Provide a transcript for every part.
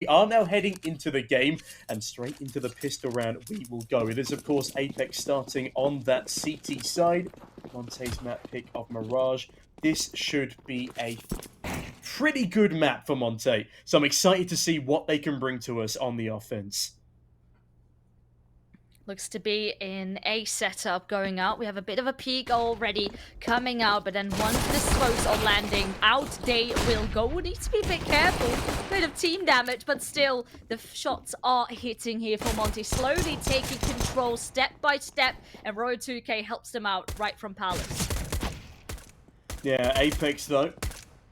We are now heading into the game, and straight into the pistol round we will go. It is, of course, Apeks starting on that CT side. Monte's map pick of Mirage. This should be a pretty good map for Monte, so I'm excited to see what they can bring to us on the offense. Looks to be in a setup going out. We have a bit of a peak already coming out, but then once the smokes are landing out, they will go. We need to be a bit careful. Bit of team damage, but still, the shots are hitting here for Monte. Slowly taking control step by step, and Roy2K helps them out right from Palace. Yeah, Apeks, though,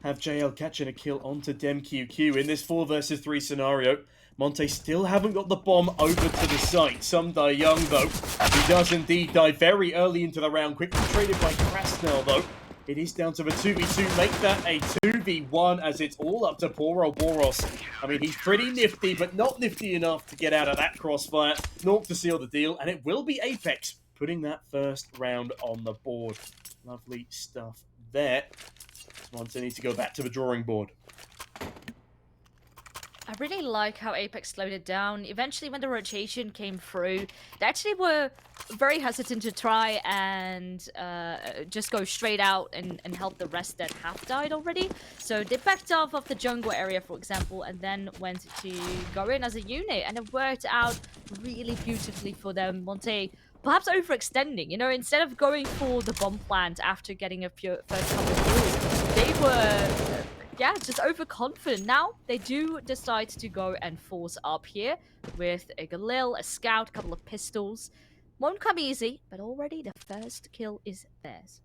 have JL catching a kill onto DemQQ in this 4 versus 3 scenario. Monte still haven't got the bomb over to the site. Some die young, though. He does indeed die very early into the round. Quickly traded by Krasnell, though. It is down to the 2v2. Make that a 2v1 as it's all up to poor old Boros. I mean, he's pretty nifty, but not nifty enough to get out of that crossfire. Naught to seal the deal, and it will be Apeks putting that first round on the board. Lovely stuff there. Monte needs to go back to the drawing board. I really like how Apeks slowed it down. Eventually, when the rotation came through, they actually were very hesitant to try and just go straight out and help the rest that have died already. So they backed off of the jungle area, for example, and then went to go in as a unit. And it worked out really beautifully for them. Monte perhaps overextending, you know, instead of going for the bomb plant after getting a few first couple of kills, they were... yeah, just overconfident. Now, they do decide to go and force up here with a Galil, a scout, a couple of pistols. Won't come easy, but already the first kill is theirs.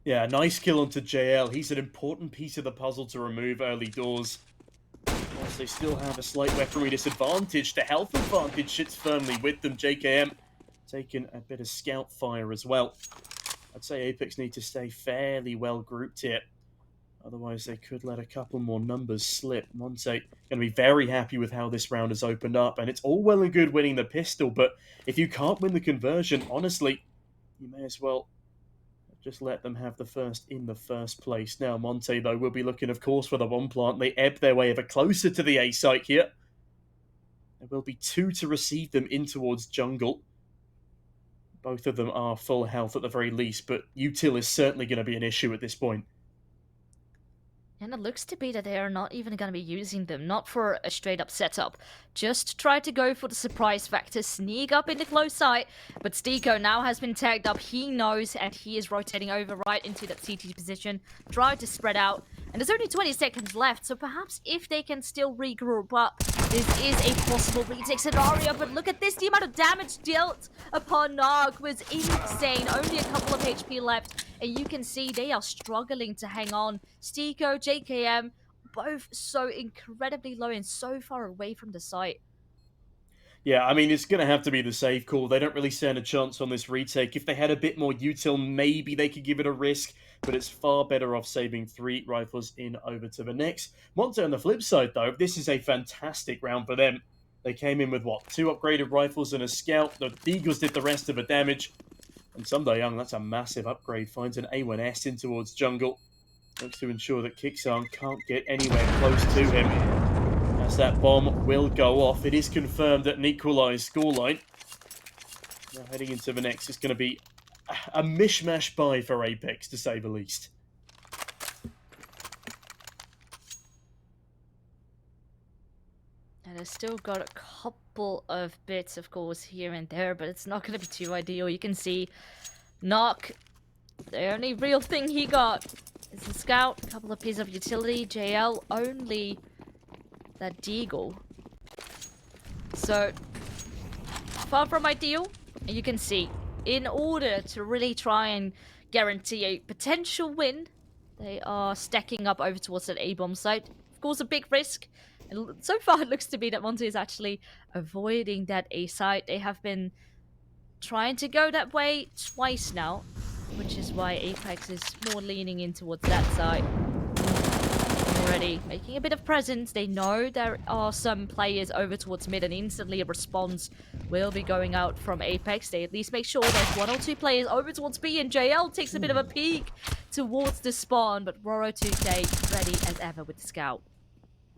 Yeah, nice kill onto JL. He's an important piece of the puzzle to remove early doors. Whilst they still have a slight weaponry disadvantage, the health advantage sits firmly with them. JKM taking a bit of scout fire as well. I'd say Apeks need to stay fairly well grouped here. Otherwise, they could let a couple more numbers slip. Monte going to be very happy with how this round has opened up. And it's all well and good winning the pistol, but if you can't win the conversion, honestly, you may as well just let them have the first in the first place. Now, Monte, though, will be looking, of course, for the bomb plant. They ebb their way ever closer to the A site here. There will be 2 to receive them in towards jungle. Both of them are full health at the very least, but util is certainly going to be an issue at this point. And it looks to be that they are not even going to be using them, not for a straight-up setup. Just try to go for the surprise factor, sneak up in the close sight. But Stiko now has been tagged up, he knows, and he is rotating over right into that CT position. Try to spread out, and there's only 20 seconds left, so perhaps if they can still regroup up, this is a possible retake scenario. But look at this, the amount of damage dealt upon Nog was insane. Only a couple of HP left. And you can see they are struggling to hang on. Stiko, JKM, both so incredibly low and so far away from the site. Yeah, I mean, it's going to have to be the safe call. They don't really stand a chance on this retake. If they had a bit more util, maybe they could give it a risk, but it's far better off saving 3 rifles in over to the next. Monte on the flip side, though, this is a fantastic round for them. They came in with, what, 2 upgraded rifles and a scout. The Eagles did the rest of the damage. And Sunday Young, that's a massive upgrade, finds an A1S in towards jungle. Looks to ensure that Kicksarn can't get anywhere close to him. As that bomb will go off, it is confirmed at an equalised scoreline. Now heading into the next, it's going to be a mishmash buy for Apeks, to say the least. And they've still got a couple of bits, of course, here and there, but it's not going to be too ideal. You can see Nock, the only real thing he got is a scout, a couple of pieces of utility. JL, only that deagle. So, far from ideal. And you can see, in order to really try and guarantee a potential win, they are stacking up over towards that A-bomb site. Of course, a big risk. And so far, it looks to be that Monte is actually avoiding that A site. They have been trying to go that way twice now, which is why Apeks is more leaning in towards that side. Already making a bit of presence. They know there are some players over towards mid, and instantly a response will be going out from Apeks. They at least make sure there's 1 or 2 players over towards B, and JL takes a bit of a peek towards the spawn, but Roro2K ready as ever with the scout.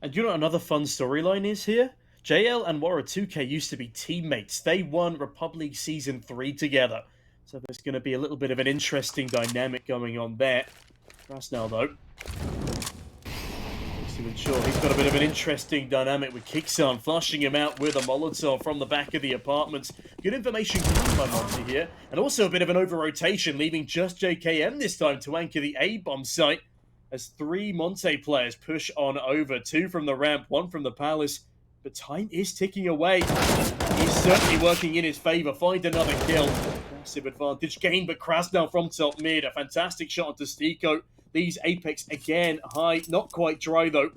And you know what another fun storyline is here? JL and Wara2K used to be teammates. They won Republic Season 3 together. So there's going to be a little bit of an interesting dynamic going on there. Krasnal, though, needs to ensure he's got a bit of an interesting dynamic with Kixan, flushing him out with a Molotov from the back of the apartments. Good information coming by Monte here. And also a bit of an over-rotation, leaving just JKM this time to anchor the A-bomb site. As 3 Monte players push on over, 2 from the ramp, 1 from the palace. But time is ticking away. He's certainly working in his favor. Find another kill. Massive advantage gained, but Krasnal from top mid. A fantastic shot onto Stiko. These Apeks again high, not quite dry though.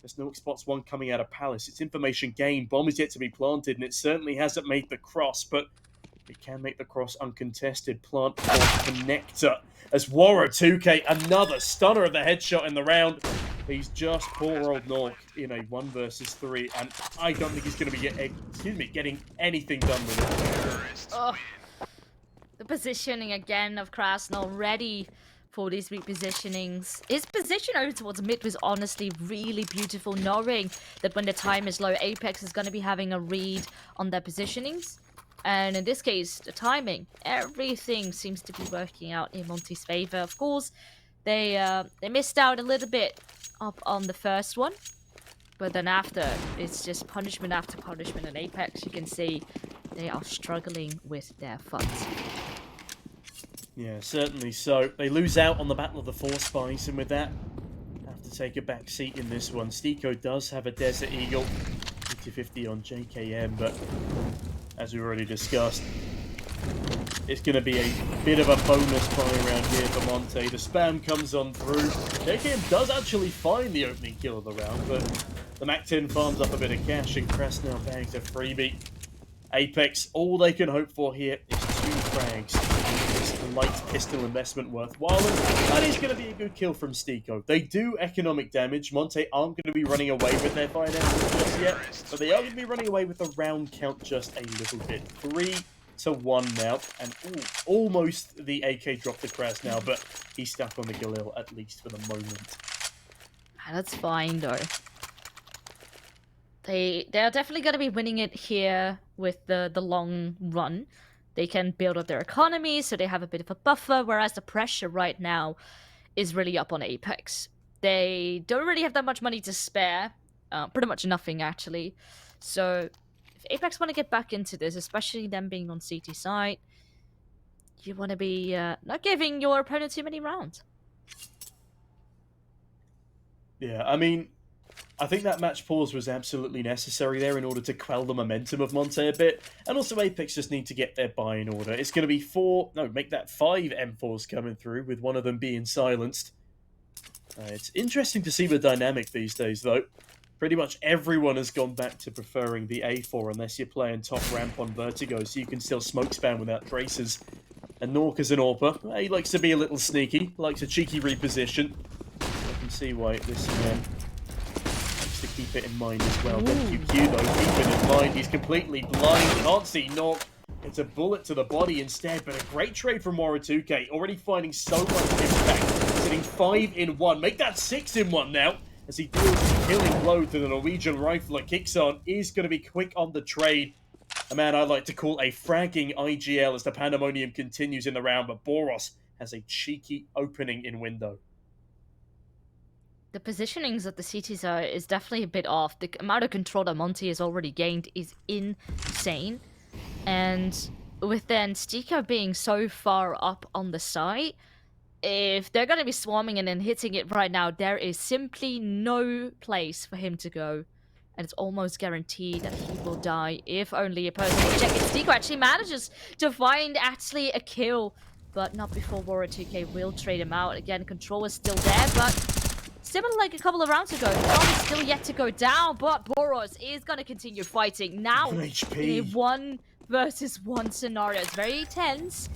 There's no spots one coming out of palace. It's information gained. Bomb is yet to be planted, and it certainly hasn't made the cross, but it can make the cross uncontested. Plant for connector. As Wara2K, another stunner of the headshot in the round. He's just poor old Nork in a 1 versus 3, and I don't think he's going to be getting anything done with it. Oh, the positioning again of Krasnal, ready for these repositionings. His position over towards mid was honestly really beautiful, knowing that when the time is low, Apeks is going to be having a read on their positionings. And in this case, the timing, everything seems to be working out in Monte's favor. Of course, they missed out a little bit up on the first one, but then after, it's just punishment after punishment. And Apeks, you can see they are struggling with their funds. Yeah, certainly so. They lose out on the Battle of the Four Spies, and with that, have to take a back seat in this one. Stiko does have a Desert Eagle, 50-50 on JKM, but as we already discussed, it's going to be a bit of a bonus buy around here for Monte. The spam comes on through. JKM does actually find the opening kill of the round, but the MAC-10 farms up a bit of cash, and Krasnal bags a freebie. Apeks, all they can hope for here is 2 frags. This light pistol investment worthwhile, and that is going to be a good kill from Stiko. They do economic damage. Monte aren't going to be running away with their finances just yet, but they are going to be running away with the round count just a little bit. 3-1 now, and almost the AK drop to Krasnal, but he's stuck on the Galil at least for the moment. That's fine though. They're definitely going to be winning it here with the long run. They can build up their economy, so they have a bit of a buffer, whereas the pressure right now is really up on Apeks. They don't really have that much money to spare. Pretty much nothing, actually. So if Apeks want to get back into this, especially them being on CT side, you want to be not giving your opponent too many rounds. Yeah, I mean, I think that match pause was absolutely necessary there in order to quell the momentum of Monte a bit. And also Apeks just need to get their buy in order. It's going to be 5 M4s coming through, with one of them being silenced. It's interesting to see the dynamic these days, though. Pretty much everyone has gone back to preferring the A4 unless you're playing top ramp on Vertigo, so you can still smoke spam without traces. And Nork is an AWPer. He likes to be a little sneaky, likes a cheeky reposition. I can see why this man to keep it in mind as well. QQ though, keep it in mind. He's completely blind. Can't see Nork. It's a bullet to the body instead, but a great trade from Wara2K. Already finding so much impact. Sitting 5 in 1. Make that 6 in 1 now. As he deals a killing blow to the Norwegian rifler. Kixan is going to be quick on the trade. A man I like to call a fragging IGL as the pandemonium continues in the round, but Boros has a cheeky opening in window. The positionings of the cities is definitely a bit off. The amount of control that Monte has already gained is insane. And with then Stiko being so far up on the site, if they're going to be swarming and then hitting it right now, there is simply no place for him to go. And it's almost guaranteed that he will die if only a person will check it. Stiko actually manages to find actually a kill, but not before Wara2K will trade him out. Again, control is still there, but similar like a couple of rounds ago, the bomb is still yet to go down, but Boros is going to continue fighting. Now, in a 1 versus 1 scenario. It's very tense.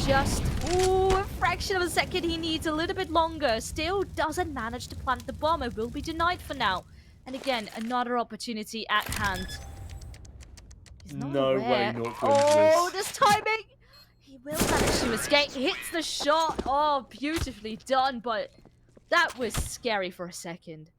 Just, a fraction of a second he needs, a little bit longer. Still doesn't manage to plant the bomb. It will be denied for now. And again, another opportunity at hand. He's not aware. Oh, this timing! He will manage to escape. Hits the shot. Oh, beautifully done, but that was scary for a second.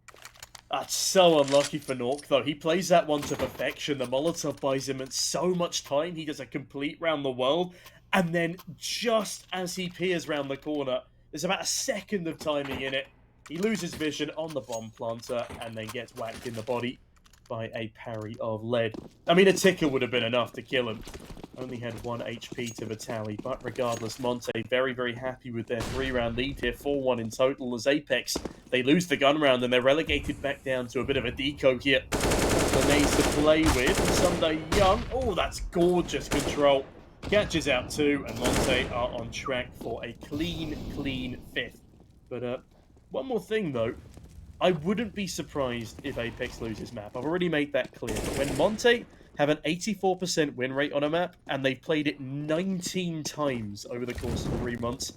That's so unlucky for Nork, though. He plays that one to perfection. The Molotov buys him so much time. He does a complete round the world. And then just as he peers round the corner, there's about a second of timing in it. He loses vision on the bomb planter and then gets whacked in the body by a parry of lead. I mean, a ticker would have been enough to kill him. Only had 1 HP to the tally, but regardless, Monte very, very happy with their 3-round lead here, 4-1 in total, as Apeks, they lose the gun round and they're relegated back down to a bit of a deco here. Grenades to play with, Sunday Young, oh, that's gorgeous control. Catches out 2, and Monte are on track for a clean 5th. But one more thing, though. I wouldn't be surprised if Apeks loses map. I've already made that clear. But when Monte have an 84% win rate on a map, and they played it 19 times over the course of 3 months,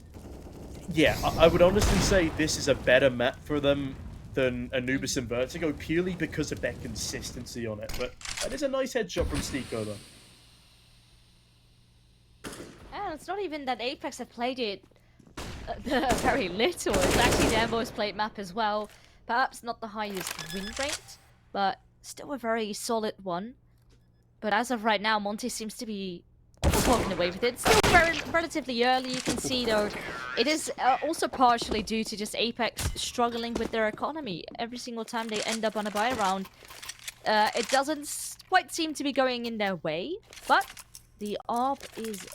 yeah, I would honestly say this is a better map for them than Anubis and Vertigo, purely because of their consistency on it. But that is a nice headshot from Stiko, though. And it's not even that Apeks have played it very little. It's actually their most played map as well. Perhaps not the highest win rate, but still a very solid one. But as of right now, Monte seems to be walking away with it. It's still relatively early, you can see, though. It is also partially due to just Apeks struggling with their economy. Every single time they end up on a buy round, it doesn't quite seem to be going in their way. But the ARP is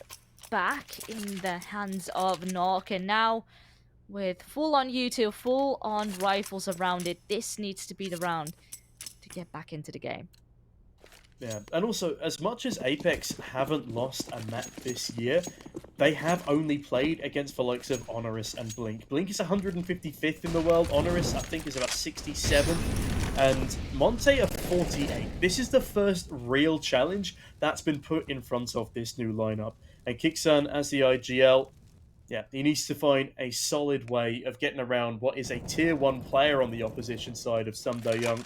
back in the hands of Nok, and now with full-on util, full-on rifles around it, this needs to be the round to get back into the game. Yeah, and also, as much as Apeks haven't lost a map this year, they have only played against the likes of Honoris and Blink. Blink is 155th in the world, Honoris, I think, is about 67th, and Monte are 48. This is the first real challenge that's been put in front of this new lineup. And Kiksan, as the IGL, yeah, he needs to find a solid way of getting around what is a tier 1 player on the opposition side of Sunday Young.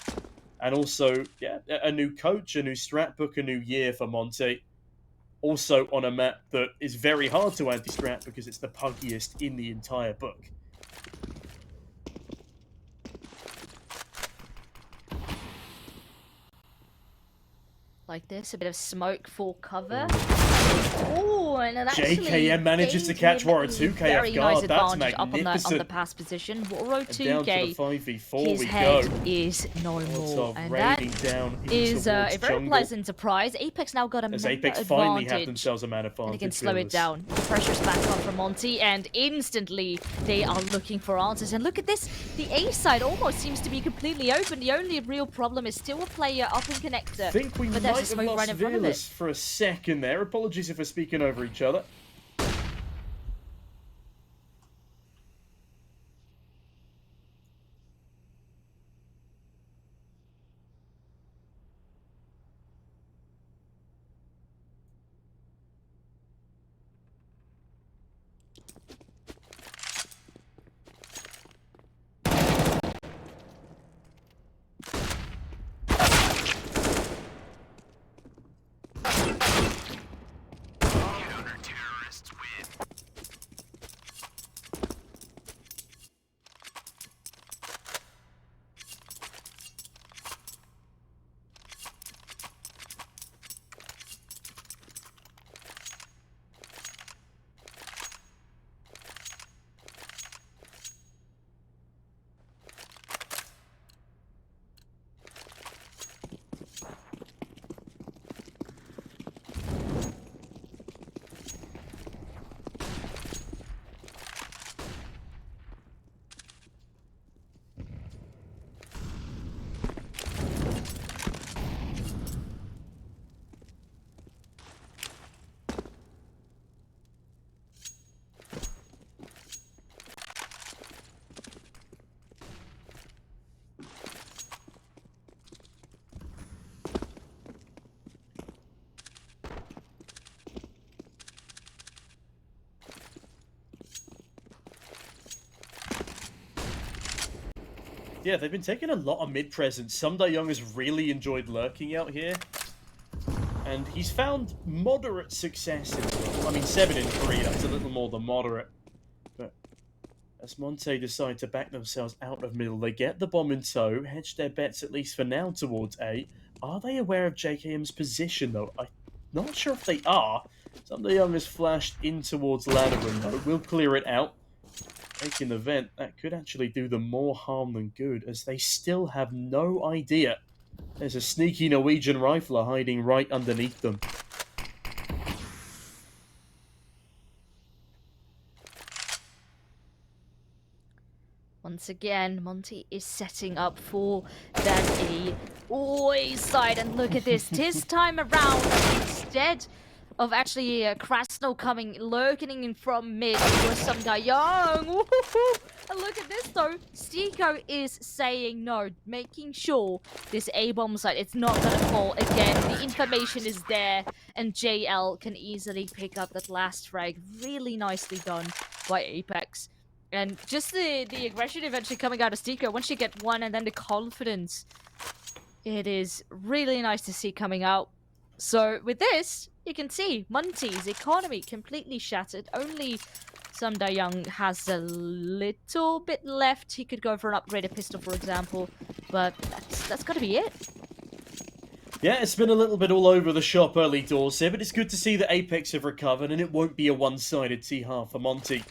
And also, yeah, a new coach, a new strat book, a new year for Monte. Also on a map that is very hard to anti-strat because it's the puggiest in the entire book. Like this, a bit of smoke for cover. Oh, and it actually JKM manages to catch Waro 2K off guard. That's magnificent. Up on the pass position. Waro 2K, down to the 5v4 his head is no more. And that is a very pleasant surprise. Apeks now got a as mana Apeks advantage. finally have themselves a mana advantage. And they can slow it down. The pressure's back on from Monte, and instantly they are looking for answers. And look at this, the A side almost seems to be completely open. The only real problem is still a player up in connector. I think we might have lost Velas for a second there. Apologies if we're speaking over each other. Yeah, they've been taking a lot of mid-presence. Sunday Young has really enjoyed lurking out here. And he's found moderate success in it. I mean, 7 in 3, that's a little more than moderate. But As Monte decide to back themselves out of middle, they get the bomb in tow, hedge their bets at least for now towards A. Are they aware of JKM's position though? I'm not sure if they are. Somebody Young has flashed in towards ladder room though. We'll clear it out. Taking the vent, that could actually do them more harm than good, as they still have no idea. There's a sneaky Norwegian rifler hiding right underneath them. Once again, Monte is setting up for that A always side, and look at this. This time around, instead of actually Krasno coming, lurking in from mid, it was some guy young. And look at this though, Stiko is saying no, making sure this A-bomb site, it's not gonna fall again. The information is there, and JL can easily pick up that last frag. Really nicely done by Apeks. And just the aggression eventually coming out of Stiko, once you get one, and then the confidence, it is really nice to see coming out. So with this, you can see Monte's economy completely shattered. Only Sumda Young has a little bit left. He could go for an upgraded pistol, for example, but that's got to be it. Yeah, it's been a little bit all over the shop early doors here, but it's good to see that Apeks have recovered, and it won't be a one-sided T-half for Monte.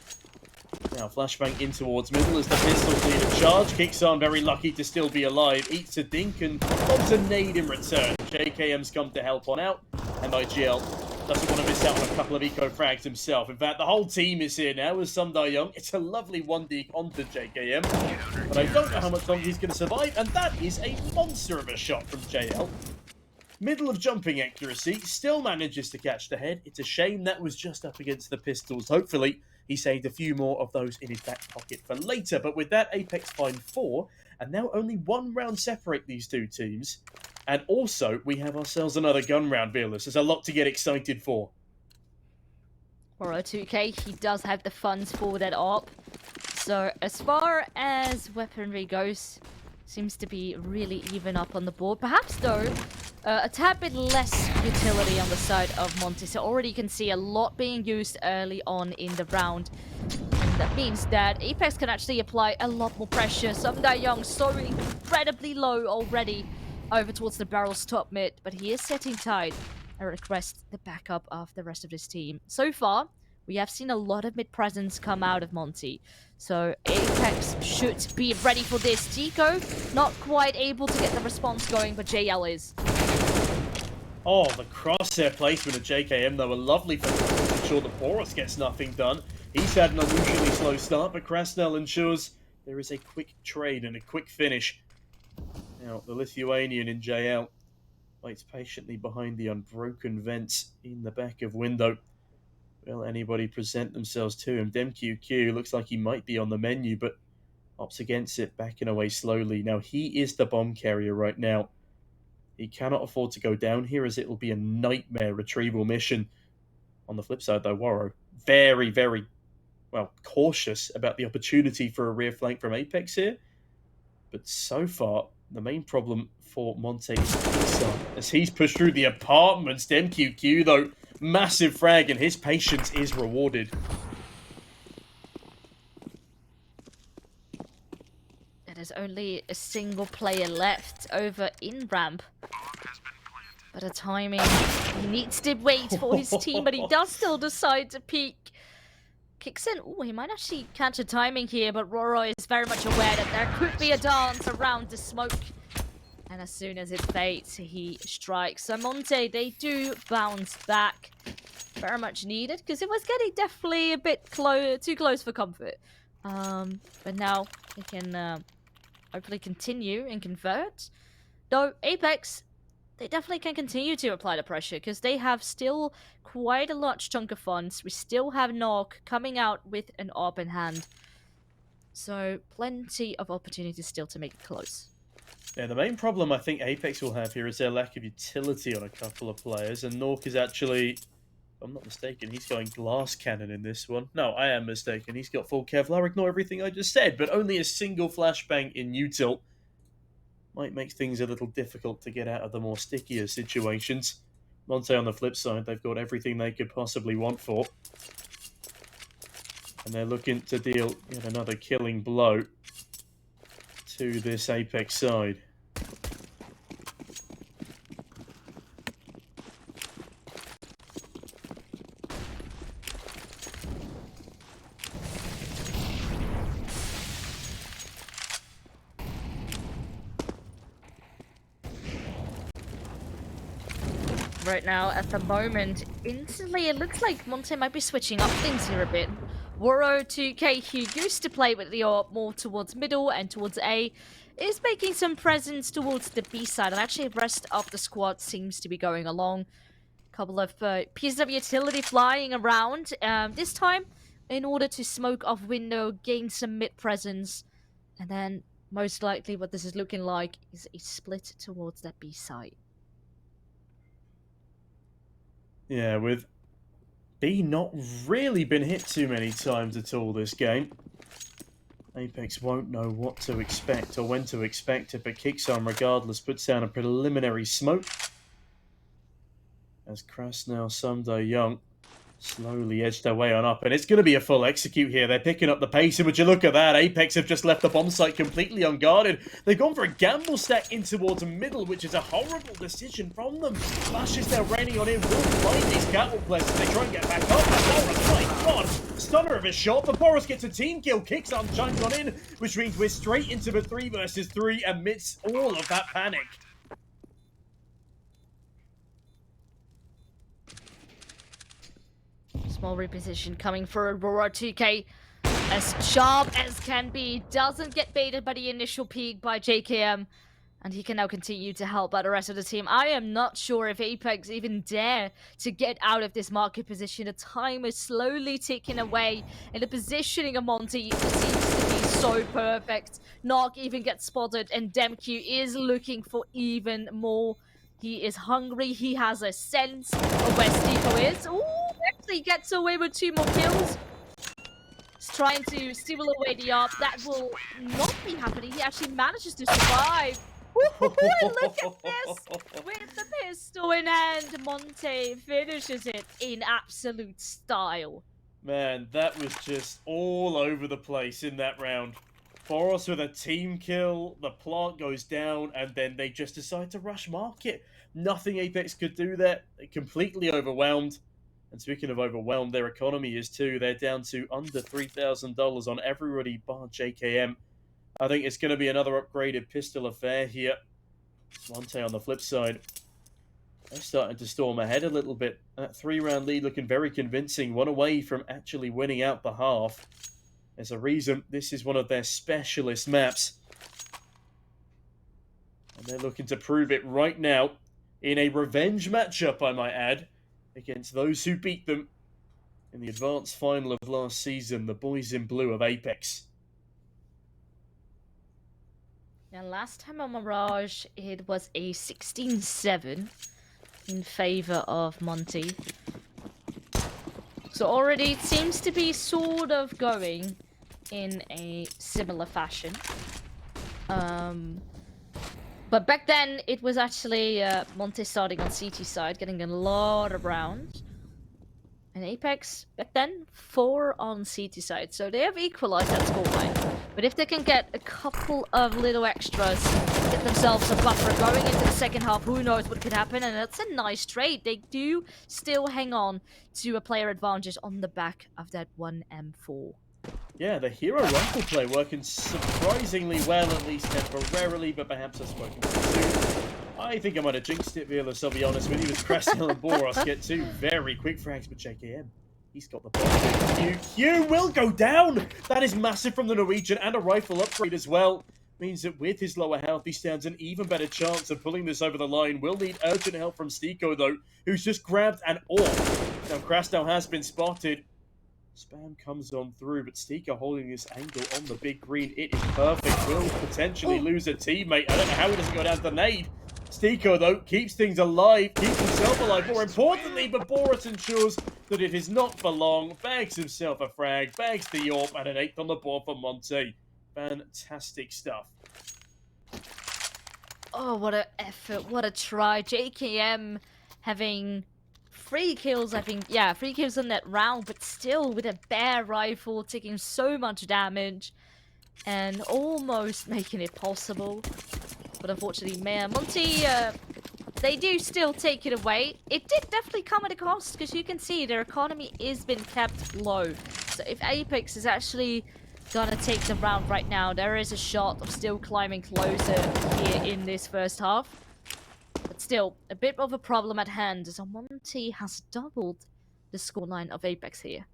Now, flashbang in towards middle as the pistol's leader charge. Kicks on, very lucky to still be alive. Eats a dink and pops a nade in return. JKM's come to help on out, and IGL doesn't want to miss out on a couple of eco frags himself. In fact, the whole team is here now with Sumda Young. It's a lovely 1D onto JKM, but I don't know how much longer he's going to survive, and that is a monster of a shot from JL. Middle of jumping accuracy, still manages to catch the head. It's a shame that was just up against the pistols. Hopefully, he saved a few more of those in his back pocket for later. But with that, Apeks find 4, and now only 1 round separate these two teams. And also, we have ourselves another gun round, Veerless. There's a lot to get excited for. For a 2K, he does have the funds for that op. So as far as weaponry goes, seems to be really even up on the board. Perhaps, though, a tad bit less utility on the side of Monte. So already you can see a lot being used early on in the round. And that means that Apeks can actually apply a lot more pressure. Sumda Young so incredibly low already over towards the barrel's top mid. But he is setting tide and requests the backup of the rest of his team. So far, we have seen a lot of mid presence come out of Monte. So Apeks should be ready for this. Tico, not quite able to get the response going, but JL is. Oh, the crosshair placement of JKM, though, a lovely for making sure that Boris gets nothing done. He's had an unusually slow start, but Krasnell ensures there is a quick trade and a quick finish. Now, the Lithuanian in JL waits patiently behind the unbroken vents in the back of window. Will anybody present themselves to him? DemQQ looks like he might be on the menu, but opts against it, backing away slowly. Now, he is the bomb carrier right now. He cannot afford to go down here, as it will be a nightmare retrieval mission. On the flip side, though, Warrow, very, very, well, cautious about the opportunity for a rear flank from Apeks here. But so far, the main problem for Monte is inside, as he's pushed through the apartments. MQQ, though, massive frag, and his patience is rewarded. There's only a single player left over in ramp. But a timing, he needs to wait for his team, but he does still decide to peek. Kicks in. Oh, he might actually catch a timing here, but Roro is very much aware that there could be a dance around the smoke. And as soon as it fades, he strikes. So Monte, they do bounce back. Very much needed, because it was getting definitely a bit too close for comfort. But now he can hopefully continue and convert. Though Apeks, they definitely can continue to apply the pressure, because they have still quite a large chunk of funds. We still have Nog coming out with an AWP in hand. So plenty of opportunities still to make it close. Yeah, the main problem I think Apeks will have here is their lack of utility on a couple of players, and Nork is actually, if I'm not mistaken, he's going glass cannon in this one. No, I am mistaken. He's got full Kevlar. Ignore everything I just said, but only a single flashbang in util might make things a little difficult to get out of the more stickier situations. Monte on the flip side, they've got everything they could possibly want for. And they're looking to deal yet another killing blow to this Apeks side. Right now, at the moment, instantly it looks like Monte might be switching up things here a bit. Woro 2K, who used to play with the AWP more towards middle and towards A, is making some presence towards the B side, and actually the rest of the squad seems to be going along. Couple of pieces of utility flying around, this time in order to smoke off window, gain some mid presence, and then most likely what this is looking like is a split towards that B side. Yeah, with B not really been hit too many times at all this game. Apeks won't know what to expect or when to expect it, but kicks on regardless, puts down a preliminary smoke. As Krasnell, Sunday, Young slowly edge their way on up, and it's going to be a full execute here. They're picking up the pace, and would you look at that, Apeks have just left the bomb site completely unguarded. They've gone for a gamble stack in towards middle, which is a horrible decision from them. Flashes they're raining on in will blind these catwalk players as they try and get back up. Boris, my god, stunner of a shot, but Boris gets a team kill, kicks on, chimes on in, which means we're straight into the 3 versus 3 amidst all of that panic. Small reposition coming for Aurora 2K. As sharp as can be, doesn't get baited by the initial peek by JKM. And he can now continue to help out the rest of the team. I am not sure if Apeks even dare to get out of this market position. The time is slowly ticking away. And the positioning of Monte seems to be so perfect. Nog even gets spotted. And Demq is looking for even more. He is hungry. He has a sense of where Stiko is. Ooh, actually gets away with 2 more kills. He's trying to steal away the AWP. That will not be happening. He actually manages to survive. Look at this! With the pistol in hand, Monte finishes it in absolute style. Man, that was just all over the place in that round. Boros with a team kill, the plant goes down, and then they just decide to rush market. Nothing Apeks could do there. They're completely overwhelmed. And speaking of overwhelmed, their economy is too. They're down to under $3,000 on everybody bar JKM. I think it's going to be another upgraded pistol affair here. Monte on the flip side. They're starting to storm ahead a little bit. That 3-round lead looking very convincing. One away from actually winning out the half. There's a reason this is one of their specialist maps. And they're looking to prove it right now in a revenge matchup, I might add, against those who beat them in the advanced final of last season, the boys in blue of Apeks. Now, last time on Mirage, it was a 16-7 in favor of Monte. So already it seems to be sort of going in a similar fashion. But back then, it was actually Monte starting on CT side, getting a lot of rounds. And Apeks, back then, 4 on CT side. So they have equalized that scoreline. But if they can get a couple of little extras, get themselves a buffer going into the second half, who knows what could happen. And that's a nice trade. They do still hang on to a player advantage on the back of that 1M4. Yeah, the hero rifle play working surprisingly well, at least temporarily, but perhaps I've spoken too soon. I think I might have jinxed it, Vilas, I'll be honest with you, as Krasnell and Boros get 2 very quick frags, but JKM, he's got the bomb. Q will go down! That is massive from the Norwegian, and a rifle upgrade as well. Means that with his lower health, he stands an even better chance of pulling this over the line. Will need urgent help from Stiko, though, who's just grabbed an AWP. Now, Krasnell has been spotted. Spam comes on through, but Stiko holding this angle on the big green. It is perfect. Will potentially lose a teammate. I don't know how he doesn't go down to the nade. Stiko, though, keeps things alive, keeps himself alive. More importantly, but Boris ensures that it is not for long. Bags himself a frag, bags the AWP, and an 8th on the board for Monte. Fantastic stuff. Oh, what an effort, what a try. JKM having 3 kills, I think. Yeah, 3 kills in that round, but still with a bare rifle, taking so much damage and almost making it possible. But unfortunately, Monte, they do still take it away. It did definitely come at a cost, because you can see their economy is been kept low. So if Apeks is actually gonna take the round right now, there is a shot of still climbing closer here in this first half. But still, a bit of a problem at hand, as Monte has doubled the scoreline of Apeks here.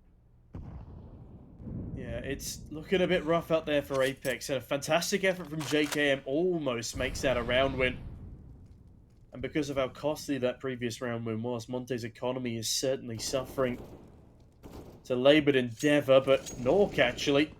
Yeah, it's looking a bit rough out there for Apeks, and a fantastic effort from JKM almost makes that a round win. And because of how costly that previous round win was, Monte's economy is certainly suffering. It's a laboured endeavour, but Nork actually,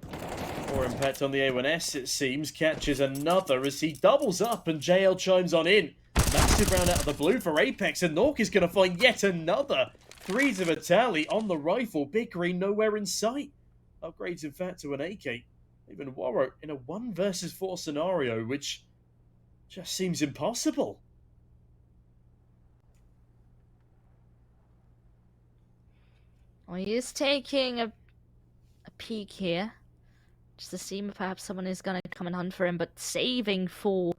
more impact on the A1S it seems, catches another as he doubles up and JL chimes on in. Massive round out of the blue for Apeks, and Nork is going to find yet another. 3s of a tally on the rifle, Big Green nowhere in sight. Upgrades in fact to an AK. Even Warro in a 1 versus 4 scenario, which just seems impossible. Well, he is taking a peek here, just to see if perhaps someone is going to come and hunt for him, but saving for,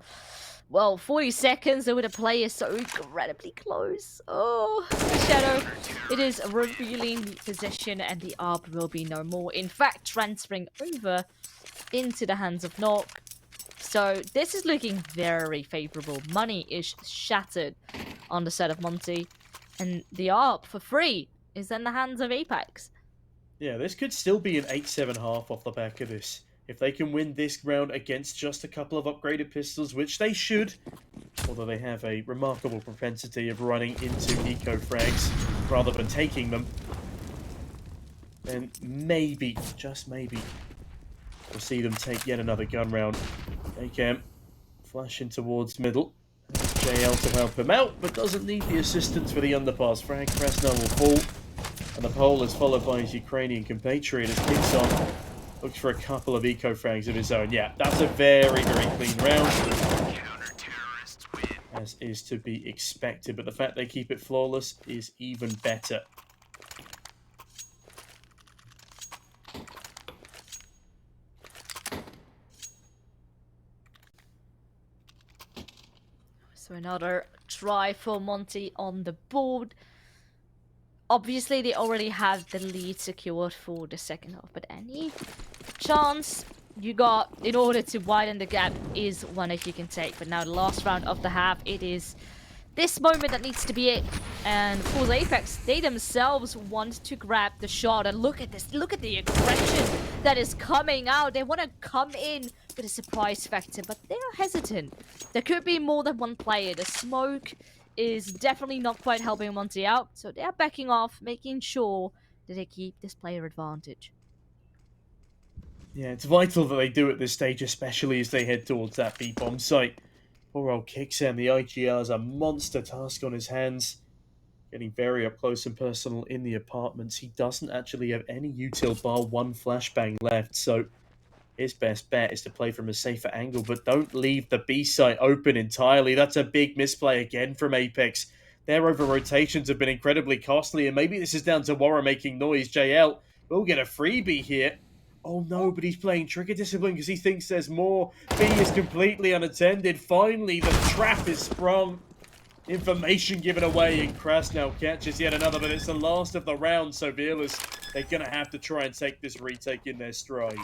well, 40 seconds with a player so incredibly close. Oh, the Shadow, it is revealing the position, and the ARP will be no more. In fact, transferring over into the hands of Nok. So this is looking very favorable. Money is shattered on the side of Monte, and the ARP for free is in the hands of Apeks. Yeah, this could still be an 8-7 half off the back of this. If they can win this round against just a couple of upgraded pistols, which they should, although they have a remarkable propensity of running into eco frags rather than taking them, then maybe, just maybe, we'll see them take yet another gun round. They can flashing towards middle. JL to help him out, but doesn't need the assistance for the underpass frag. Krasnov will fall. And the pole is followed by his Ukrainian compatriot as Kingson looks for a couple of eco-frags of his own. Yeah, that's a very, very clean round, as is to be expected. But the fact they keep it flawless is even better. So another try for Monte on the board. Obviously, they already have the lead secured for the second half, but any chance you got in order to widen the gap is one that you can take. But now the last round of the half, it is this moment that needs to be it. And for Apeks, they themselves want to grab the shot. And look at this, look at the aggression that is coming out. They want to come in with a surprise factor, but they are hesitant. There could be more than one player. The smoke is definitely not quite helping Monte out, so they are backing off, making sure that they keep this player advantage. Yeah, it's vital that they do at this stage, especially as they head towards that B-bomb site. Poor old Kixen, the IGL has a monster task on his hands. Getting very up close and personal in the apartments. He doesn't actually have any util bar 1 flashbang left, so his best bet is to play from a safer angle, but don't leave the B site open entirely. That's a big misplay again from Apeks. Their over-rotations have been incredibly costly, and maybe this is down to Warra making noise. JL will get a freebie here. Oh no, but he's playing Trigger Discipline because he thinks there's more. B is completely unattended. Finally, the trap is sprung. Information given away, and Kras now catches yet another, but it's the last of the round, so Vilas, they're going to have to try and take this retake in their stride.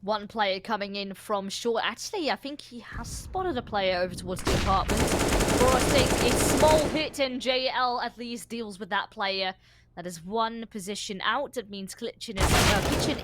One player coming in from short. Actually, I think he has spotted a player over towards the apartments. Boros takes a small hit, and JL at least deals with that player. That is one position out. That means kitchen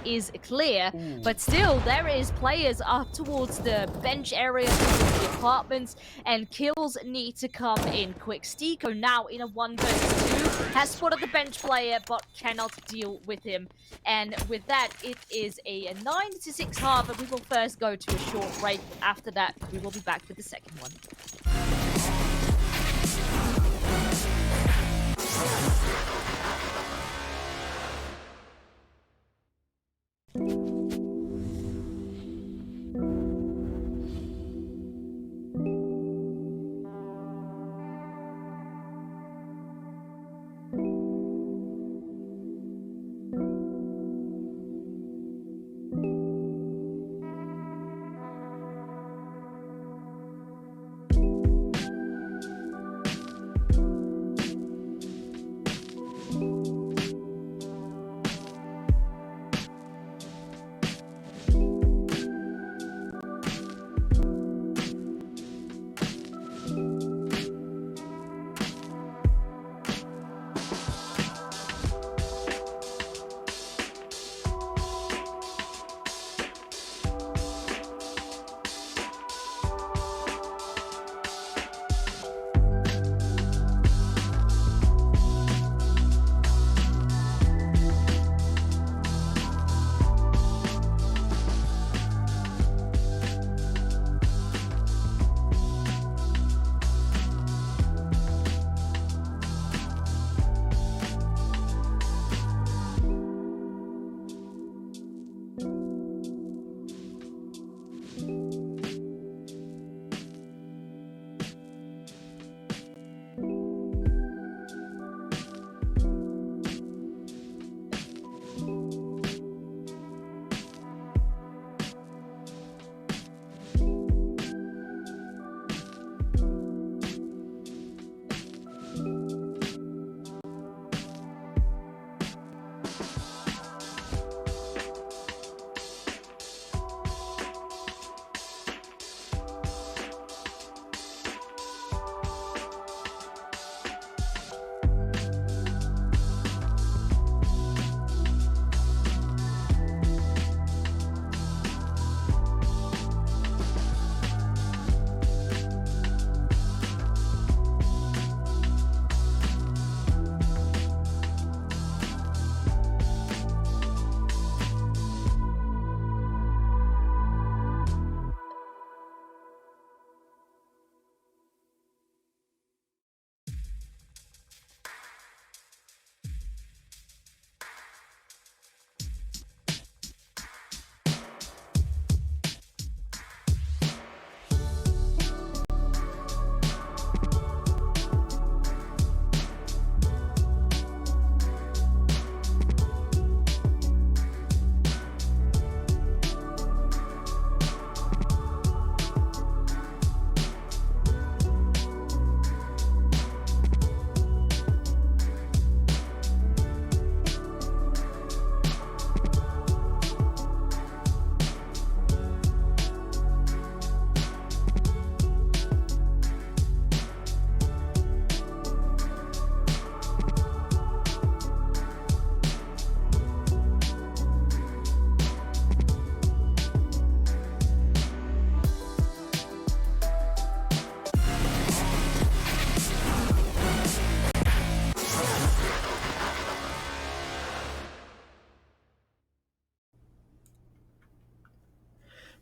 is clear. Ooh. But still, there is players up towards the bench area, towards the apartments, and kills need to come in quick. Stiko now in a 1 versus 2 has spotted the bench player, but cannot deal with him. And with that, it is a 9-6 half, and we will first go to a short break. After that, we will be back with the second one.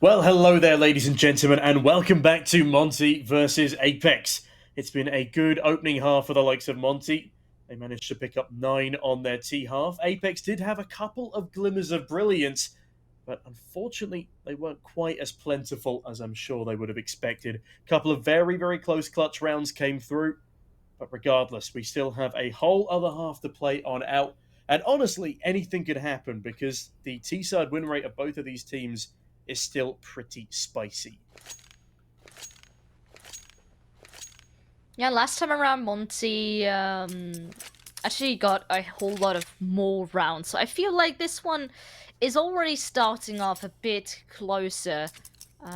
Well, hello there, ladies and gentlemen, and welcome back to Monte versus Apeks. It's been a good opening half for the likes of Monte. They managed to pick up 9 on their T half. Apeks did have a couple of glimmers of brilliance, but unfortunately, they weren't quite as plentiful as I'm sure they would have expected. A couple of very, very close clutch rounds came through, but regardless, we still have a whole other half to play on out. And honestly, anything could happen because the T-side win rate of both of these teams is still pretty spicy. Yeah, last time around, Monte actually got a whole lot of more rounds. So I feel like this one is already starting off a bit closer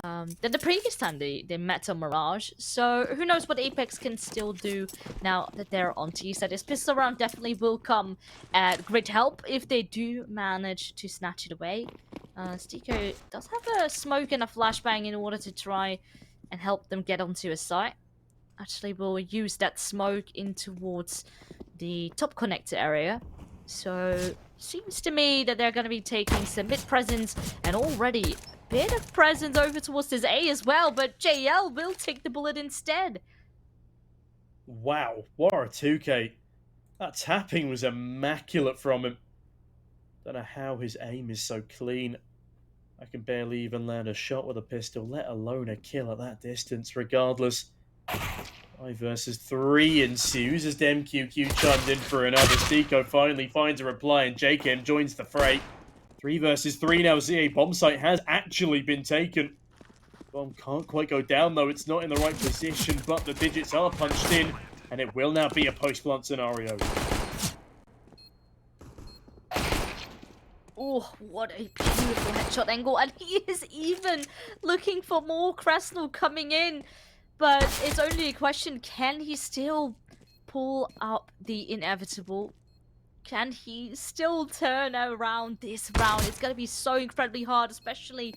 than the previous time they met on Mirage. So who knows what Apeks can still do now that they're on T side. This pistol round definitely will come at great help if they do manage to snatch it away. Stiko does have a smoke and a flashbang in order to try and help them get onto a site. Actually, we'll use that smoke in towards the top connector area. So, seems to me that they're going to be taking some mid presence and already a bit of presence over towards this A as well, but JL will take the bullet instead. Wow, what a 2K. That tapping was immaculate from him. Don't know how his aim is so clean. I can barely even land a shot with a pistol, let alone a kill at that distance. Regardless, 5 versus 3 ensues as DemQQ chimes in for another. Stiko finally finds a reply and JKM joins the fray. 3 versus 3 now. ZA bomb site has actually been taken. Bomb can't quite go down though. It's not in the right position, but the digits are punched in, and it will now be a post-plant scenario. Oh, what a beautiful headshot angle. And he is even looking for more Krasnal coming in. But it's only a question, can he still pull up the inevitable? Can he still turn around this round? It's going to be so incredibly hard, especially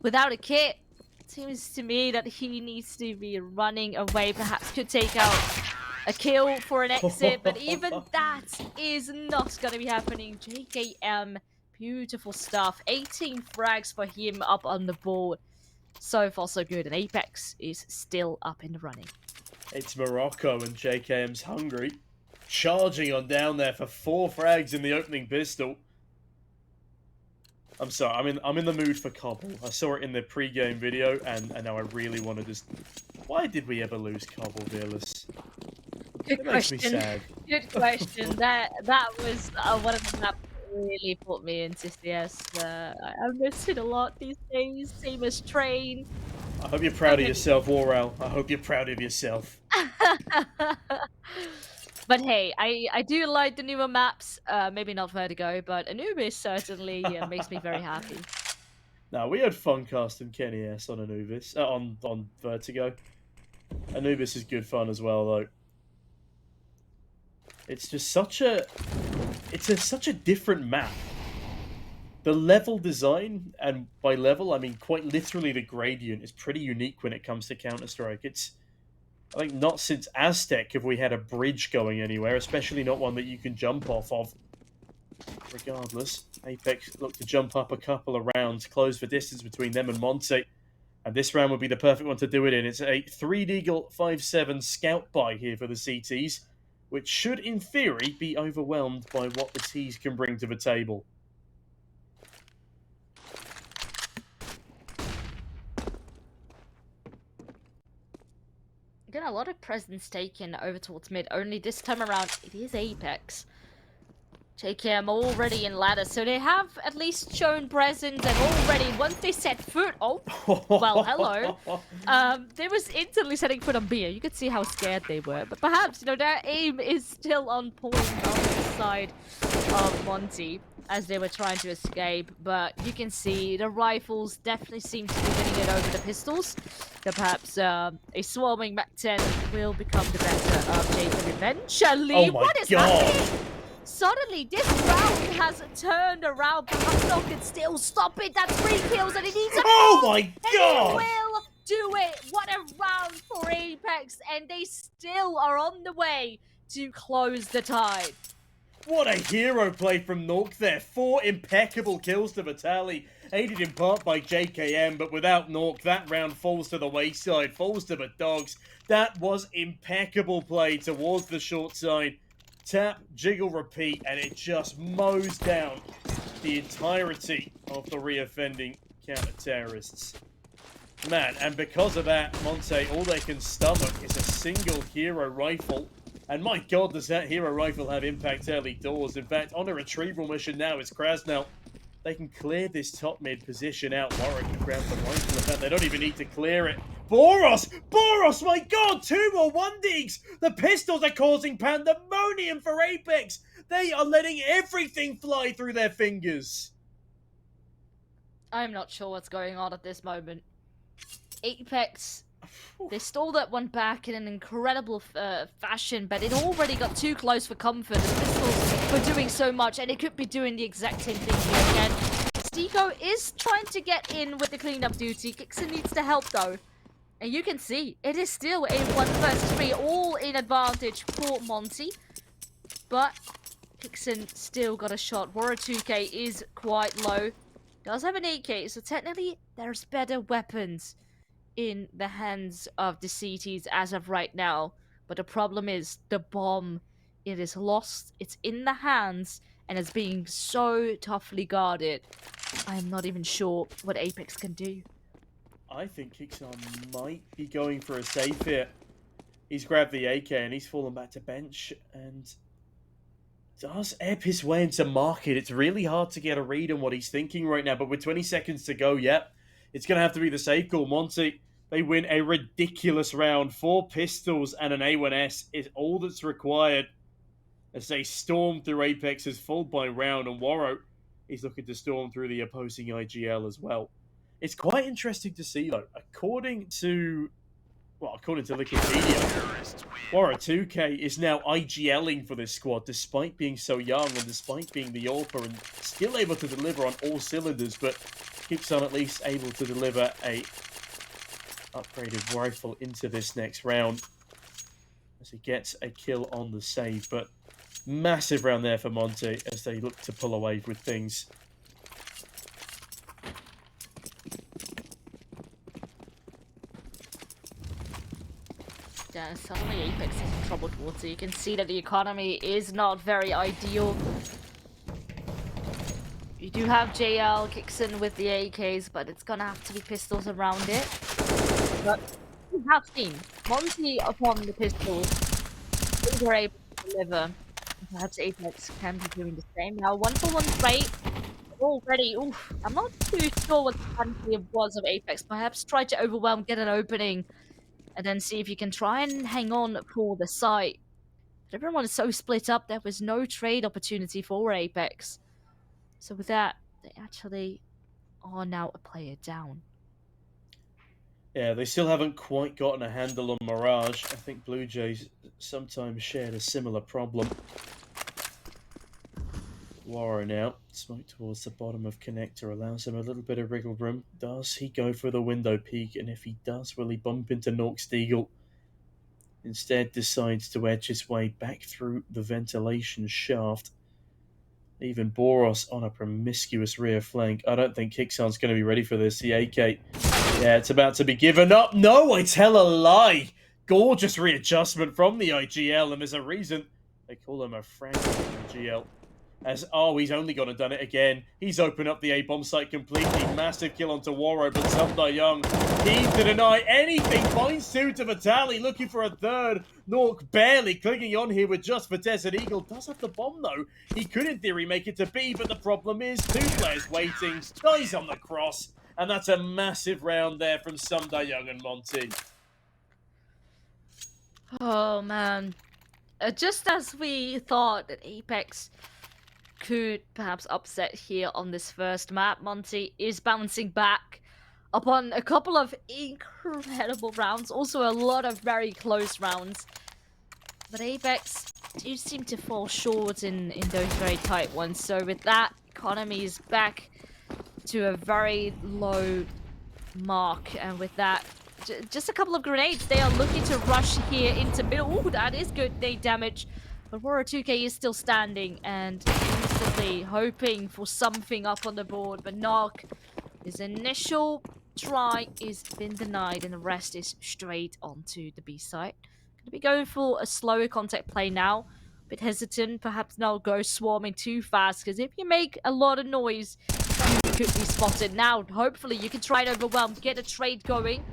without a kit. It seems to me that he needs to be running away. Perhaps could take out a kill for an exit. But even that is not going to be happening. JKM, beautiful stuff. 18 frags for him up on the board. So far, so good. And Apeks is still up in the running. It's Morocco and JKM's hungry. Charging on down there for 4 frags in the opening pistol. I'm sorry, I'm in the mood for Cobble. I saw it in the pre-game video, and now I really want to just... Why did we ever lose Cobble, Fearless? Good question. Makes me sad. Good question. That was one of the maps that really put me into CS. I miss it a lot these days. Same as Train. I hope you're proud of yourself, Waral. I hope you're proud of yourself. But hey, I do like the newer maps. Maybe not Vertigo, but Anubis certainly makes me very happy. Now, we had Funcast and Kenny S on Anubis, on Vertigo. Anubis is good fun as well, though. It's just such a different map. The level design, and by level I mean quite literally the gradient, is pretty unique when it comes to Counter-Strike. I think not since Aztec have we had a bridge going anywhere, especially not one that you can jump off of. Regardless, Apeks look to jump up a couple of rounds, close the distance between them and Monte. And this round would be the perfect one to do it in. It's a 3-Deagle 5-7 scout buy here for the CTs, which should, in theory, be overwhelmed by what the Ts can bring to the table. Again, a lot of presence taken over towards mid. Only this time around, it is Apeks. JKM already in ladder, so they have at least shown presence, and already once they set foot, oh, well, hello. They was instantly setting foot on B. You could see how scared they were, but perhaps, you know, their aim is still on point on the side of Monte as they were trying to escape, but you can see the rifles definitely seem to be winning it over the pistols. So perhaps a swarming Mac 10 will become the better of JKM eventually. Oh my what is God. happening? Suddenly, this round has turned around. Perhaps no can still stop it. That's 3 kills, and he needs a Oh kill, my God! And he will do it. What a round for Apeks, and they still are on the way to close the tide. What a hero play from Nork there. 4 impeccable kills to Vitali. aided in part by JKM, but without Nork, that round falls to the wayside, falls to the dogs. That was impeccable play towards the short side. Tap, jiggle, repeat, and it just mows down the entirety of the reoffending counter-terrorists. Man, and because of that, Monte, all they can stomach is a single hero rifle. And my god, does that hero rifle have impact early doors. In fact, on a retrieval mission now, it's Krasnell. They can clear this top mid position out. Warwick can grab the rifle. In fact, they don't even need to clear it. Boros! Boros, my god! 2 more 1-digs! The pistols are causing pandemonium for Apeks! They are letting everything fly through their fingers! I'm not sure what's going on at this moment. Apeks, they stole that one back in an incredible fashion, but it already got too close for comfort. The pistols were doing so much, and it could be doing the exact same thing here again. Stigo is trying to get in with the cleanup duty. Kixon needs to help, though. And you can see, it is still a 1 versus 3, all in advantage for Monte. But Kixon still got a shot. Warrior 2K is quite low. Does have an 8K, so technically there's better weapons in the hands of the CTs as of right now. But the problem is the bomb. It is lost. It's in the hands and it's being so toughly guarded. I am not even sure what Apeks can do. I think Kixon might be going for a save here. He's grabbed the AK and he's fallen back to bench and does ebb his way into market. It's really hard to get a read on what he's thinking right now, but with 20 seconds to go, yep, it's going to have to be the safe call. Monte, they win a ridiculous round. 4 pistols and an A1S is all that's required as they storm through Apeks' full by round, and Warro is looking to storm through the opposing IGL as well. It's quite interesting to see, though. According to Wikipedia, Warro 2K is now IGLing for this squad, despite being so young and despite being the AWPer and still able to deliver on all cylinders, but keeps on at least able to deliver a upgraded rifle into this next round as he gets a kill on the save. But massive round there for Monte as they look to pull away with things. Yeah, suddenly Apeks is in trouble towards it. You can see that the economy is not very ideal. You do have JL Kixon with the AKs, but it's gonna have to be pistols around it. But we have seen Monte upon the pistols, they were able to deliver. Perhaps Apeks can be doing the same. Now 1-for-1 trade already. Oof, I'm not too sure what the strategy was of Apeks. Perhaps try to overwhelm, get an opening, and then see if you can try and hang on for the site. But everyone is so split up, there was no trade opportunity for Apeks. So with that, they actually are now a player down. Yeah, they still haven't quite gotten a handle on Mirage. I think Blue Jays sometimes shared a similar problem. Warren now. Smoke towards the bottom of connector allows him a little bit of wriggle room. Does he go for the window peek? And if he does, will he bump into Nork Stiegel? Instead decides to edge his way back through the ventilation shaft. Even Boros on a promiscuous rear flank. I don't think Kixon's going to be ready for this. The AK, yeah, it's about to be given up. No, I tell a lie. Gorgeous readjustment from the IGL, and there's a reason they call him a Frank IGL. As, oh, he's only gone and done it again. He's opened up the A-bomb site completely. Massive kill onto Warro, but Sumda Young, keen to deny anything. Finds 2 to Vitali, looking for a third. Nork barely clinging on here with just Vitesse, and Eagle does have the bomb, though. He could, in theory, make it to B, but the problem is 2 players waiting. Dies on the cross, and that's a massive round there from Sumda Young and Monte. Oh, man. Just as we thought that Apeks could perhaps upset here on this first map, Monte is bouncing back upon a couple of incredible rounds, also a lot of very close rounds. But Apeks do seem to fall short in those very tight ones. So with that, economy is back to a very low mark, and with that, just a couple of grenades. They are looking to rush here into middle. Ooh, that is good. They damage. But Warrior 2K is still standing and instantly hoping for something up on the board. But Nog His initial try is been denied, and the rest is straight onto the B side. Gonna be going for a slower contact play now. Bit hesitant, perhaps not go swarming too fast, because if you make a lot of noise, you could be spotted. Now, hopefully, you can try and overwhelm, get a trade going.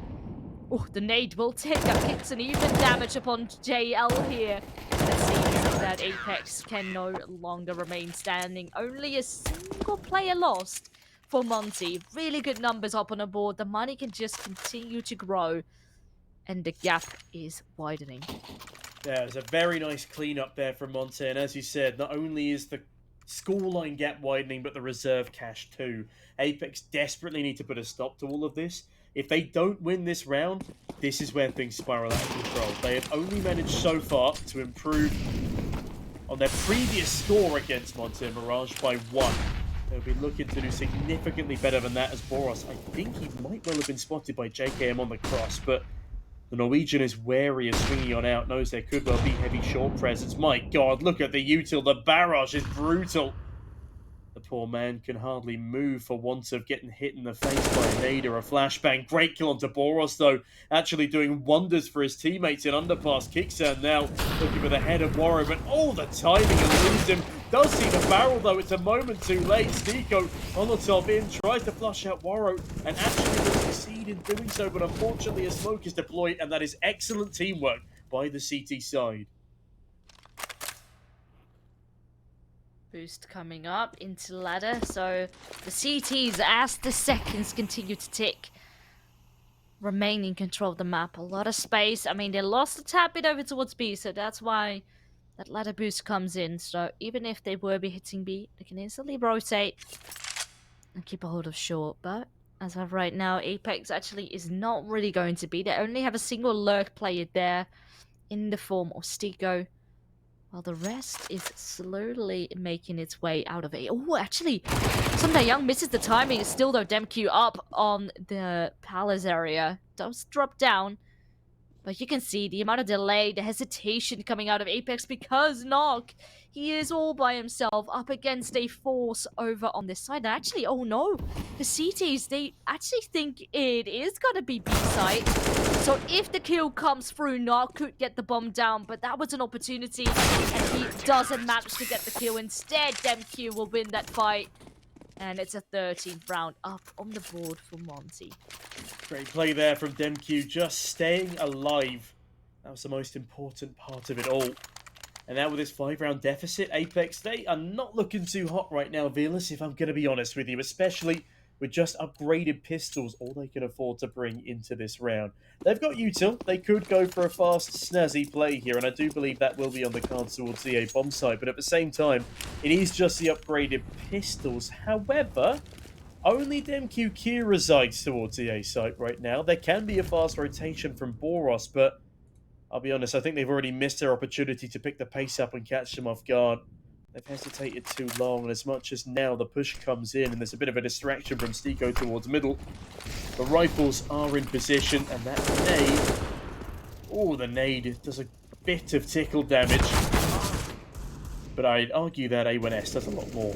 Oh, the nade will take that kicks and even damage upon JL here. Let's see that Apeks can no longer remain standing. Only a single player lost for Monte. Really good numbers up on the board. The money can just continue to grow, and the gap is widening. Yeah, it's a very nice cleanup there from Monte, and as you said, not only is the scoreline gap widening, but the reserve cash too. Apeks desperately need to put a stop to all of this. If they don't win this round, this is where things spiral out of control. They have only managed so far to improve on their previous score against Monte and Mirage by 1. They'll be looking to do significantly better than that as Boros. I think he might well have been spotted by JKM on the cross, but the Norwegian is wary of swinging on out, knows there could well be heavy short presence. My god, look at the util. The barrage is brutal. The poor man can hardly move for want of getting hit in the face by a nade or a flashbang. Great kill onto Boros, though, actually doing wonders for his teammates in underpass. Kicksan now looking for the head of Warrow, but all the timing eludes him. Does see the barrel, though. It's a moment too late. Stiko on the top in, tries to flush out Warrow, and actually will succeed in doing so, but unfortunately a smoke is deployed, and that is excellent teamwork by the CT side. Boost coming up into ladder, so the CTs, as the seconds continue to tick, remain in control of the map. A lot of space. I mean, they lost a tad bit over towards B, so that's why that ladder boost comes in. So even if they were be hitting B, they can instantly rotate and keep a hold of short. But as of right now, Apeks actually is not really going to be. They only have a single lurk player there in the form of Stiko, while the rest is slowly making its way out of it. Oh, actually, Sunday Young misses the timing. It's still, though, DemQ up on the palace area. Does drop down, but you can see the amount of delay, the hesitation coming out of Apeks, because Nock, he is all by himself up against a force over on this side. And actually, oh no, the CTs, they actually think it is going to be B side. So if the kill comes through, Nock could get the bomb down, but that was an opportunity, and he doesn't manage to get the kill. Instead, DemQ will win that fight, and it's a 13th round up on the board for Monte. Great play there from DemQ, just staying alive. That was the most important part of it all. And now with this 5-round deficit, Apeks, they are not looking too hot right now, Velas, if I'm going to be honest with you, especially with just upgraded pistols, all they can afford to bring into this round. They've got util. They could go for a fast, snazzy play here, and I do believe that will be on the cards towards the A bomb side, but at the same time, it is just the upgraded pistols. However, only DemQ resides towards the A site right now. There can be a fast rotation from Boros, but I'll be honest, I think they've already missed their opportunity to pick the pace up and catch them off guard. They've hesitated too long, and as much as now the push comes in and there's a bit of a distraction from Stiko towards middle, the rifles are in position, and that nade... Oh, the nade does a bit of tickle damage. But I'd argue that A1S does a lot more.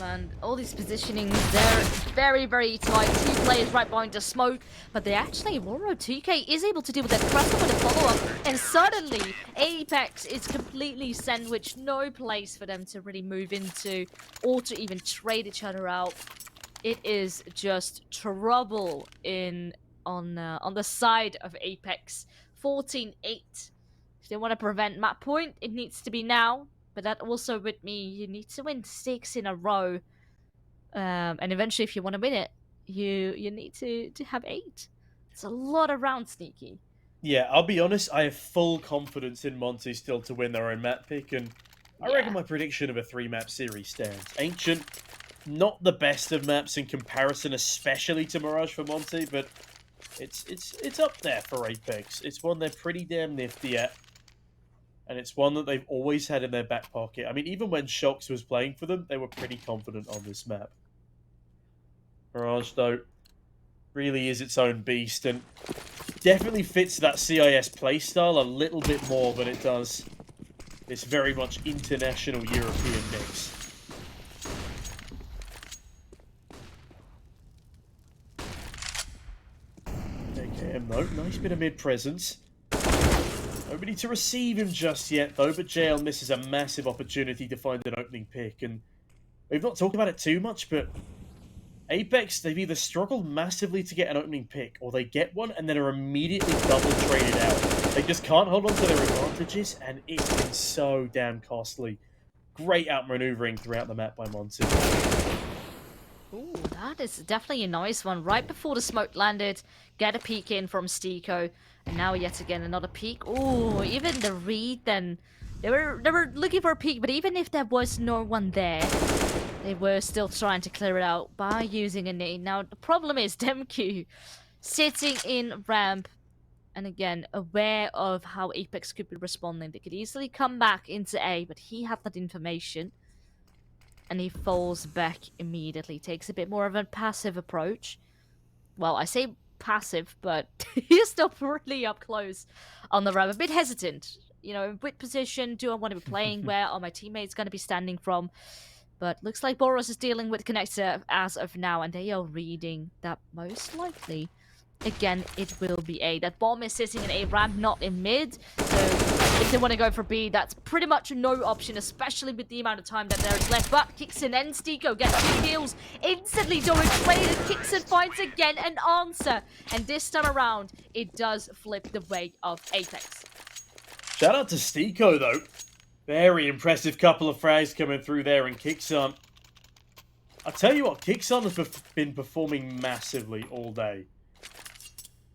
And all these positionings, they're very, very tight. 2 players right behind the smoke, but they actually, Warrow 2K is able to deal with that crusher with a follow-up, and suddenly Apeks is completely sandwiched. No place for them to really move into or to even trade each other out. It is just trouble on the side of Apeks. 14-8. If they want to prevent map point, it needs to be now. But that also would mean you need to win 6 in a row. And eventually, if you want to win it, you need to have 8. It's a lot of rounds, Sneaky. Yeah, I'll be honest, I have full confidence in Monte still to win their own map pick, and I reckon my prediction of a 3-map series stands. Ancient, not the best of maps in comparison, especially to Mirage for Monte, but it's up there for Apeks. It's one they're pretty damn nifty at. And it's one that they've always had in their back pocket. I mean, even when Shox was playing for them, they were pretty confident on this map. Mirage, though, really is its own beast, and definitely fits that CIS playstyle a little bit more than it does this very much international European mix. No, nice bit of mid presence. Nobody to receive him just yet, though, but JL misses a massive opportunity to find an opening pick. And we've not talked about it too much, but Apeks, they've either struggled massively to get an opening pick, or they get one and then are immediately double traded out. They just can't hold on to their advantages, and it's been so damn costly. Great outmaneuvering throughout the map by Monte. Ooh, that is definitely a nice one. Right before the smoke landed, get a peek in from Stiko, and now yet again another peek. Ooh, even the read then. They were looking for a peek, but even if there was no one there, they were still trying to clear it out by using a nade. Now the problem is Demku sitting in ramp, and again aware of how Apeks could be responding. They could easily come back into A, but he had that information. And he falls back immediately. Takes a bit more of a passive approach. Well, I say passive, but he's still really up close on the ramp. A bit hesitant. You know, in which position do I want to be playing? Where are my teammates going to be standing from? But looks like Boros is dealing with Connector as of now, and they are reading that most likely. Again, it will be A. That bomb is sitting in A ramp, not in mid. So if they want to go for B, that's pretty much no option, especially with the amount of time that there is left. But Kixon and Stiko get 2 kills instantly during trade, and Kixon finds again an answer. And this time around, it does flip the way of Apeks. Shout out to Stiko, though. Very impressive couple of frags coming through there, and Kixon. I'll tell you what, Kixon has been performing massively all day.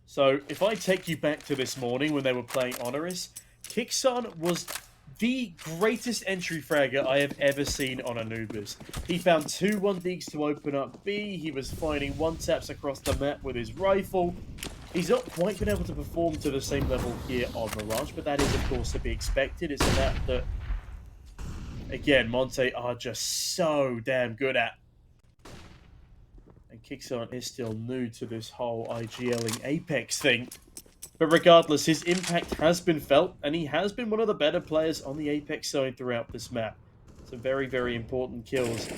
So, if I take you back to this morning when they were playing Honoris, Kixon was the greatest entry fragger I have ever seen on Anubis. He found 2 1-digs to open up B, he was finding 1-taps across the map with his rifle. He's not quite been able to perform to the same level here on Mirage, but that is, of course, to be expected. It's a map that, again, Monte are just so damn good at. And Kixon is still new to this whole IGLing Apeks thing. But regardless, his impact has been felt, and he has been one of the better players on the Apeks side throughout this map. Some very, very important kills.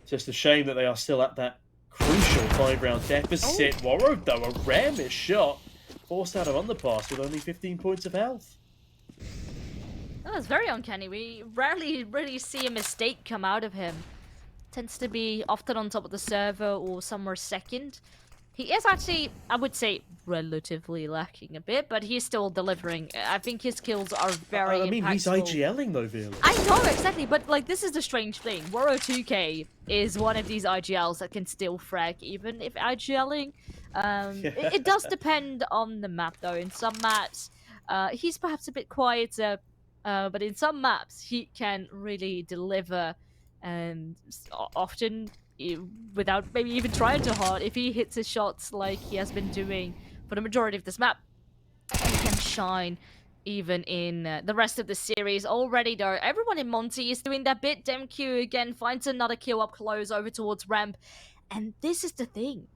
Just a shame that they are still at that crucial 5-round deficit. Warrow, though, a rare miss shot. Forced out of underpass with only 15 points of health. That was very uncanny. We rarely really see a mistake come out of him. Tends to be often on top of the server or somewhere second. He is actually, I would say, relatively lacking a bit, but he's still delivering. I think his kills are very I mean, impactful. he's IGLing though, Vila. I know, exactly, but like this is the strange thing. Woro 2K is one of these IGLs that can still frag even if IGLing. It does depend on the map though. In some maps, he's perhaps a bit quieter, but in some maps he can really deliver, and often without maybe even trying too hard. If he hits his shots like he has been doing for the majority of this map, he can shine even in the rest of the series. Already though, everyone in Monte is doing that bit. Demq again finds another kill up close over towards ramp. And this is the thing.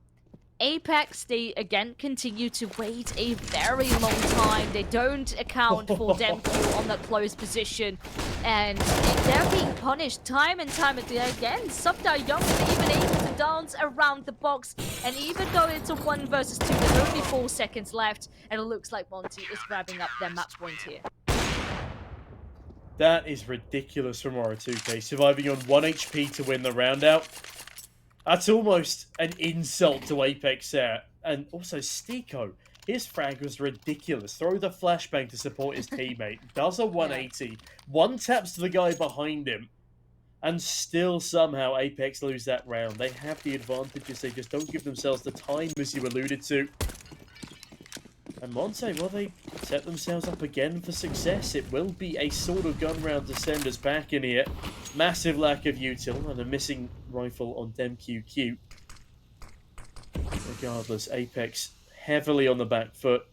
Apeks, they again continue to wait a very long time. They don't account for Demq on that close position. And they're being punished time and time again. Subda Young is even able to dance around the box and even go into 1 versus 2. There's only 4 seconds left, and it looks like Monte is grabbing up their match point here. That is ridiculous from Aura 2K, surviving on 1 HP to win the round out. That's almost an insult to Apeks there. And also Stiko, his frag was ridiculous. Throw the flashbang to support his teammate. Does a 180. 1 taps to the guy behind him. And still somehow Apeks lose that round. They have the advantages. They just don't give themselves the time, as you alluded to. And Monte, well, they set themselves up again for success. It will be a sort of gun round to send us back in here. Massive lack of util and a missing rifle on DemQQ. Regardless, Apeks heavily on the back foot.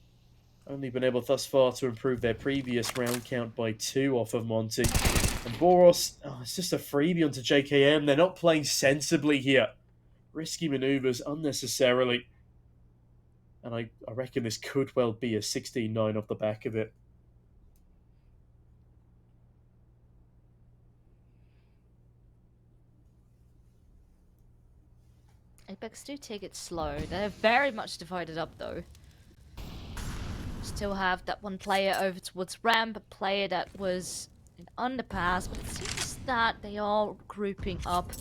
Only been able thus far to improve their previous round count by 2 off of Monte. And Boros, it's just a freebie onto JKM. They're not playing sensibly here. Risky maneuvers unnecessarily. And I reckon this could well be a 16-9 off the back of it. Apeks do take it slow. They're very much divided up though. Still have that one player over towards ramp, a player that was in underpass, but it seems that they are grouping up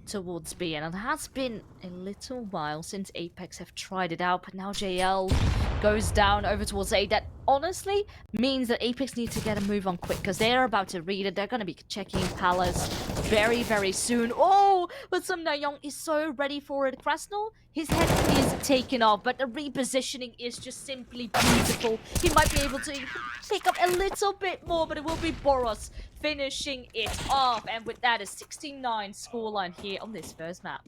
towards B, and it has been a little while since Apeks have tried it out, but now JL goes down over towards A. That honestly means that Apeks need to get a move on quick, because they're about to read it. They're going to be checking Palace very, very soon. Oh, but Sum Na-young is so ready for it. Krasnal, his head is taken off, but the repositioning is just simply beautiful. He might be able to pick up a little bit more, but it will be Boros finishing it off. And with that, a 69 scoreline here on this first map.